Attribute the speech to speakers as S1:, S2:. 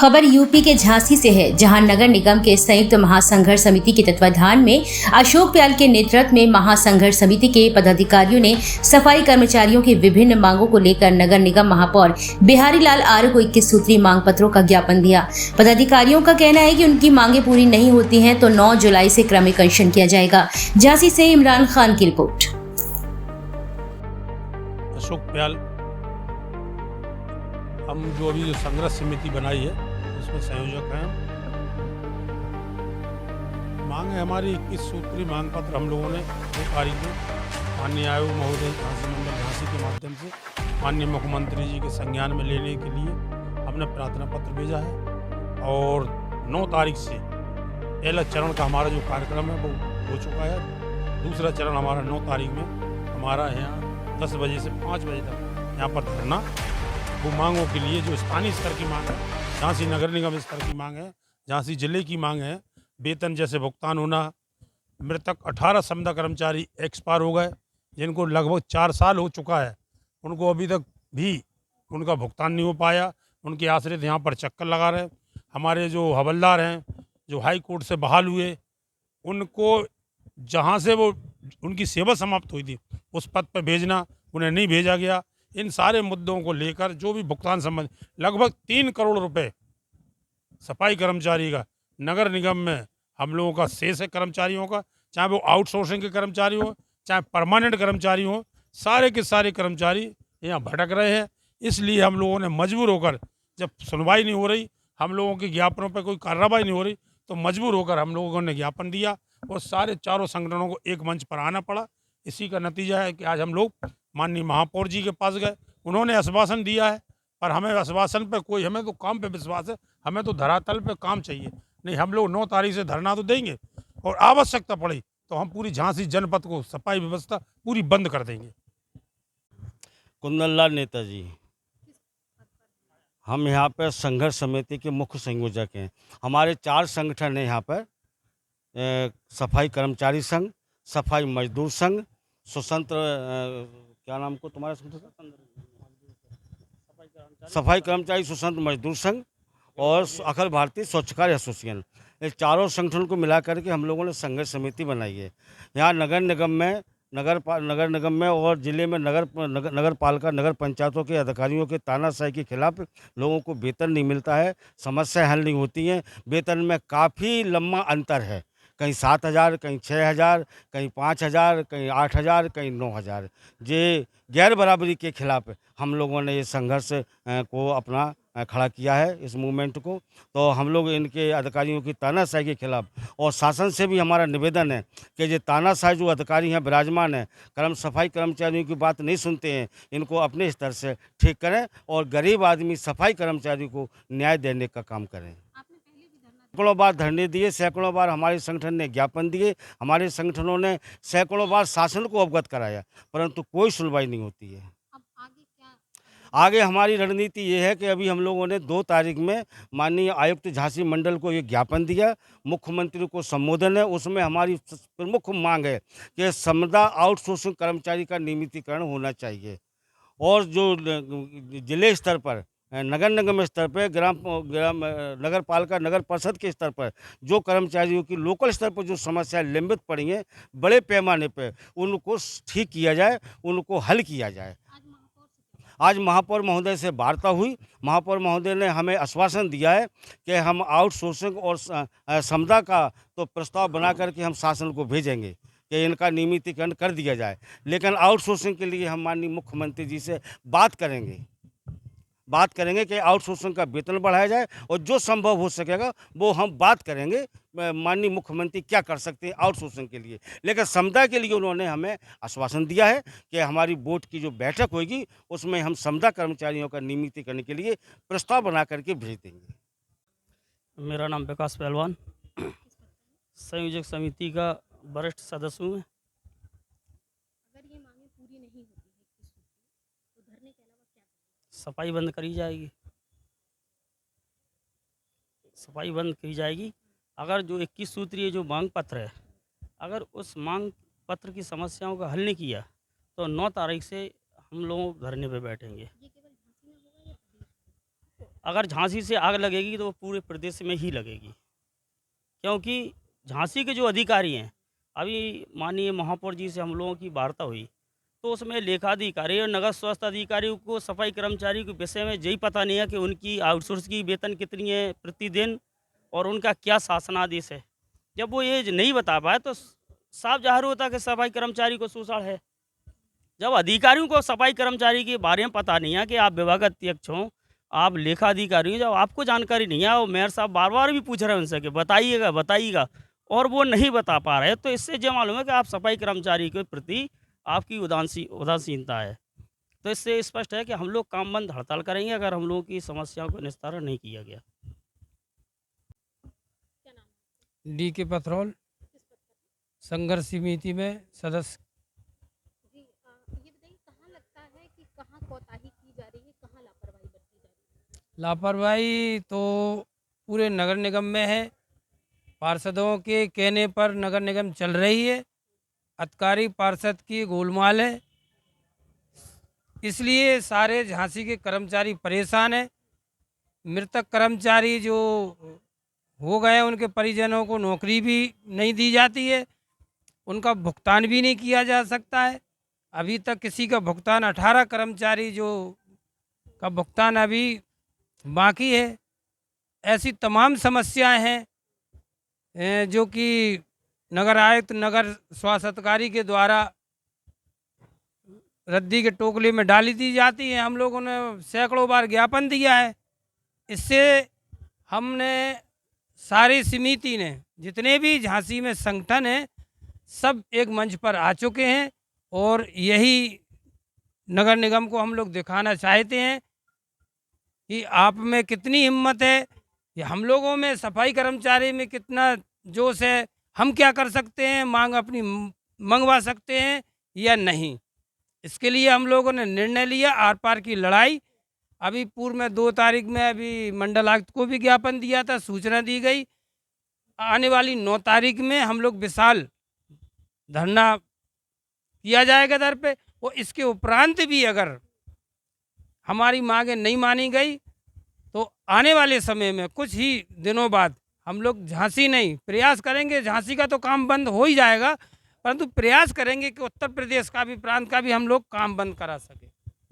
S1: खबर यूपी के झांसी से है, जहां नगर निगम के संयुक्त महासंघर्ष समिति के तत्वाधान में अशोक प्याल के नेतृत्व में महासंघर्ष समिति के पदाधिकारियों ने सफाई कर्मचारियों की विभिन्न मांगों को लेकर नगर निगम महापौर बिहारी लाल आर्य को 21 सूत्री मांग पत्रों का ज्ञापन दिया। पदाधिकारियों का कहना है कि उनकी मांगे पूरी नहीं होती हैं तो 9 जुलाई से क्रमिक अनशन किया जाएगा। झांसी से इमरान खान की रिपोर्ट।
S2: अशोक प्याल हम जो अभी संघर्ष समिति बनाई है उसमें संयोजक हैं। मांग है हमारी 21 सूत्री मांग पत्र हम लोगों ने 2 तारीख में माननीय आयोग महोदय झांसी मंडल झांसी के माध्यम से माननीय मुख्यमंत्री जी के संज्ञान में लेने के लिए हमने प्रार्थना पत्र भेजा है और 9 तारीख से पहला चरण का हमारा जो कार्यक्रम है वो हो चुका है। दूसरा चरण हमारा 9 तारीख में हमारा यहाँ 10 बजे से 5 बजे तक यहाँ पर धरना वो मांगों के लिए जो स्थानीय स्तर की मांग है, झांसी नगर निगम स्तर की मांग है, झांसी जिले की मांग है। वेतन जैसे भुगतान होना, मृतक 18 संविदा कर्मचारी एक्सपायर हो गए जिनको लगभग 4 साल हो चुका है, उनको अभी तक भी उनका भुगतान नहीं हो पाया। उनके आश्रित यहाँ पर चक्कर लगा रहे। हमारे जो हवलदार हैं जो हाई कोर्ट से बहाल हुए, उनको जहाँ से वो उनकी सेवा समाप्त हुई थी उस पद पर भेजना, उन्हें नहीं भेजा गया। इन सारे मुद्दों को लेकर जो भी भुगतान संबंध लगभग 3 करोड़ रुपए सफाई कर्मचारी का नगर निगम में हम लोगों का शेष है कर्मचारियों का, चाहे वो आउटसोर्सिंग के कर्मचारी हो चाहे परमानेंट कर्मचारी हो, सारे के सारे कर्मचारी यहाँ भटक रहे हैं। इसलिए हम लोगों ने मजबूर होकर, जब सुनवाई नहीं हो रही, हम लोगों के ज्ञापनों पर कोई कार्रवाई नहीं हो रही, तो मजबूर होकर हम लोगों ने ज्ञापन दिया और सारे चारों संगठनों को एक मंच पर आना पड़ा। इसी का नतीजा है कि आज हम लोग माननीय महापौर जी के पास गए। उन्होंने आश्वासन दिया है, पर हमें आश्वासन पे कोई, हमें तो काम पे विश्वास है, हमें तो धरातल पे काम चाहिए। नहीं, हम लोग 9 तारीख से धरना तो देंगे और आवश्यकता पड़ी तो हम पूरी झांसी जनपद को सफाई व्यवस्था पूरी बंद कर देंगे।
S3: कुंदन लाल नेताजी, हम यहाँ पर संघर्ष समिति के मुख्य संयोजक हैं। हमारे 4 संगठन हैं यहाँ पर, सफाई कर्मचारी संघ, सफाई मजदूर संघ, स्वतंत्र क्या नाम को तुम्हारा संगठन, सफाई कर्मचारी स्वतंत्र मजदूर संघ और अखिल भारतीय स्वच्छ कार्य एसोसिएशन। ये चारों संगठनों को मिला करके हम लोगों ने संघर्ष समिति बनाई है। यहाँ नगर निगम में और जिले में नगर पालिका नगर पंचायतों के अधिकारियों के तानाशाही के खिलाफ लोगों को वेतन नहीं मिलता है, समस्या हल नहीं होती है। वेतन में काफ़ी लंबा अंतर है, कहीं 7,000, कहीं 6,000, कहीं 5,000, कहीं 8,000, कहीं 9,000। ये गैर बराबरी के खिलाफ हम लोगों ने ये संघर्ष को अपना खड़ा किया है, इस मूवमेंट को। तो हम लोग इनके अधिकारियों की तानाशाही के खिलाफ, और शासन से भी हमारा निवेदन है कि ये तानाशाही जो अधिकारी हैं विराजमान हैं, सफाई कर्मचारियों की बात नहीं सुनते हैं, इनको अपने स्तर से ठीक करें और गरीब आदमी सफाई कर्मचारी को न्याय देने का काम करें। सैकड़ों बार धरने दिए, सैकड़ों बार हमारे संगठन ने ज्ञापन दिए, हमारे संगठनों ने सैकड़ों बार शासन को अवगत कराया, परंतु कोई सुनवाई नहीं होती है।
S4: अब आगे क्या?
S3: आगे हमारी रणनीति ये है कि अभी हम लोगों ने 2 तारीख में माननीय आयुक्त झांसी मंडल को ये ज्ञापन दिया, मुख्यमंत्री को संबोधन है। उसमें हमारी प्रमुख मांग है कि संविदा आउटसोर्सिंग कर्मचारी का नियमितीकरण होना चाहिए और जो जिले स्तर पर, नगर निगम स्तर पर, नगर पालिका नगर परिषद के स्तर पर जो कर्मचारियों की लोकल स्तर पर जो समस्याएं लंबित पड़ी हैं, बड़े पैमाने पर उनको ठीक किया जाए, उनको हल किया जाए। आज महापौर महोदय से वार्ता हुई। महापौर महोदय ने हमें आश्वासन दिया है कि हम आउटसोर्सिंग और संविदा का तो प्रस्ताव बना करके हम शासन को भेजेंगे कि इनका नियमितीकरण कर दिया जाए, लेकिन आउटसोर्सिंग के लिए हम माननीय मुख्यमंत्री जी से बात करेंगे कि आउटसोर्सिंग का वेतन बढ़ाया जाए और जो संभव हो सकेगा वो हम बात करेंगे माननीय मुख्यमंत्री क्या कर सकते हैं आउटसोर्सिंग के लिए। लेकिन संविदा के लिए उन्होंने हमें आश्वासन दिया है कि हमारी बोर्ड की जो बैठक होगी उसमें हम संविदा कर्मचारियों का नियमितीकरण के लिए प्रस्ताव बना करके भेज देंगे।
S5: मेरा नाम विकास पहलवान, संयोजक समिति का वरिष्ठ सदस्य हूँ।
S4: अगर ये मांगे पूरी नहीं होती है तो धरने के अलावा क्या करेंगे?
S5: सफाई बंद करी जाएगी, सफाई बंद की जाएगी। अगर जो 21 सूत्रीय जो मांग पत्र है, अगर उस मांग पत्र की समस्याओं का हल नहीं किया तो 9 तारीख से हम लोग धरने पे बैठेंगे।
S4: ये केवल झांसी में होगा या प्रदेश में?
S5: अगर झांसी से आग लगेगी तो वो पूरे प्रदेश में ही लगेगी, क्योंकि झांसी के जो अधिकारी हैं, अभी माननीय महापौर जी से हम लोगों की वार्ता हुई तो उसमें लेखाधिकारी और नगर स्वास्थ्य अधिकारी को सफाई कर्मचारी के विषय में यही पता नहीं है कि उनकी आउटसोर्स की वेतन कितनी है प्रतिदिन और उनका क्या शासनादेश है। जब वो ये नहीं बता पाए तो साफ जाहिर होता है कि सफाई कर्मचारी को शोषण है। जब अधिकारियों को सफाई कर्मचारी के बारे में पता नहीं है कि आप विभाग अध्यक्ष हों, आप लेखा अधिकारी हो, जब आपको जानकारी नहीं है और मेयर साहब बार बार भी पूछ रहे हैं उनसे कि बताइएगा बताइएगा और वो नहीं बता पा रहे, तो इससे जो मालूम है कि आप सफाई कर्मचारी के प्रति आपकी उदासीनता है। तो इससे स्पष्ट है कि हम लोग काम बंद हड़ताल करेंगे अगर हम लोगों की समस्याओं को निस्तारण नहीं किया गया।
S4: क्या नाम है?
S6: डी के पथरौल
S4: किस पद पर?
S6: संघर्ष समिति में सदस्य।
S4: जी ये बताइए कहाँ लगता है कि कहाँ कोताही की जा रही है, कहाँ लापरवाही बरती जा रही है?
S6: लापरवाही तो पूरे नगर निगम में है। पार्षदों के कहने पर नगर निगम चल रही है, अधिकारी पार्षद की गोलमाल है, इसलिए सारे झांसी के कर्मचारी परेशान हैं। मृतक कर्मचारी जो हो गए उनके परिजनों को नौकरी भी नहीं दी जाती है, उनका भुगतान भी नहीं किया जा सकता है। अभी तक किसी का भुगतान 18 कर्मचारी जो का भुगतान अभी बाकी है। ऐसी तमाम समस्याएं हैं जो कि नगर आयुक्त नगर स्वास्थ्य अधिकारी के द्वारा रद्दी के टोकले में डाली दी जाती है। हम लोगों ने सैकड़ों बार ज्ञापन दिया है। इससे हमने सारी समिति ने जितने भी झांसी में संगठन हैं सब एक मंच पर आ चुके हैं और यही नगर निगम को हम लोग दिखाना चाहते हैं कि आप में कितनी हिम्मत है, कि हम लोगों में सफाई कर्मचारी में कितना जोश है, हम क्या कर सकते हैं, मांग अपनी मंगवा सकते हैं या नहीं। इसके लिए हम लोगों ने निर्णय लिया आर पार की लड़ाई। अभी पूर्व में 2 तारीख में अभी मंडल आयुक्त को भी ज्ञापन दिया था, सूचना दी गई। आने वाली 9 तारीख में हम लोग विशाल धरना किया जाएगा दर पे, और इसके उपरांत भी अगर हमारी मांगें नहीं मानी गई तो आने वाले समय में कुछ ही दिनों बाद हम लोग झांसी नहीं प्रयास करेंगे। झांसी का तो काम बंद हो ही जाएगा, परंतु प्रयास करेंगे कि उत्तर प्रदेश का भी प्रांत का भी हम लोग काम बंद करा सके।